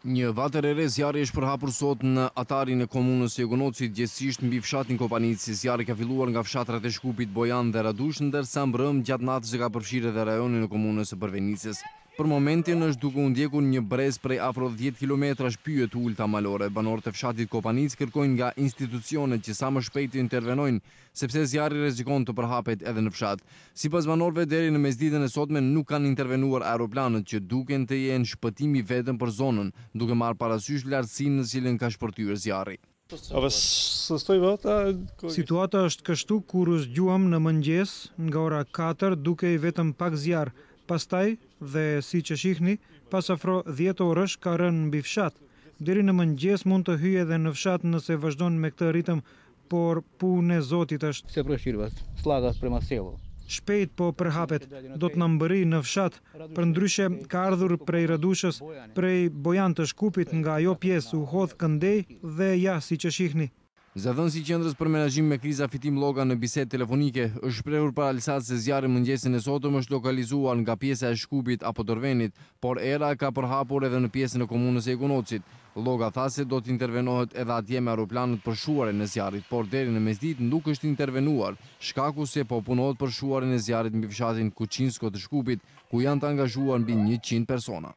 Një vatër e re zjarri është përhapur sot në atarin e komunës së Egonocit, gjithsesi mbi fshatin Kopanici. Zjarri ka filluar nga fshatrat e Shkupit, Bojan dhe Radush, ndërsa mbrëm gjatë natës ka përfshirë edhe rajonin e komunës së Përvenicës. Për momentin është duke u ndjekur një brez prej afro 10 kilometrash pyet ulta malore. Banorët e fshatit Kopanic kërkojnë nga institucionet që sa më shpejt të intervenojnë, sepse zjarri rrezikon të përhapet edhe në fshat. Sipas banorëve, deri në mesditën e sotme nuk kanë intervenuar aeroplanët që duken të jenë shpëtimi vetëm për zonën, duke marrë parasysh lartësinë në cilën ka shpërthyer zjarri. Situata është kështu kur u zgjuam në mëngjes nga ora 4 duke i vetëm pak zjarr. Pastaj, dhe siç e shihni, pas afro 10 orësh ka rënë mbi fshat. Deri në mëngjes mund të hyjë edhe në fshat nëse vazhdon me këtë ritëm, por punë e Zotit është. Shpejt po përhapet, do të na mbërri në fshat. Përndryshe ka ardhur prej Radushës, prej Bojan të Shkupit, nga ajo pjesë u hodh këndej dhe ja, siç e shihni. Zëdhënësi i Qendrës për Menaxhim me Kriza Fitim Lloga në bisedë telefonike është shprehur paralisat se zjarri mëngjesin e sotëm është lokalizuar nga pjesa e Shkupit apo Dorvenit, por era ka përhapur edhe në pjesën e komunës së Egonocit. Lloga tha se do të intervenohet edhe atje me aeroplanët për shuarjen e zjarrit, por deri në mesditë nuk është intervenuar, shkaku se po punohet për shuarjen e zjarrit mbi fshatin Kuçinsko të Shkupit, ku janë të angazhuar mbi 100 persona.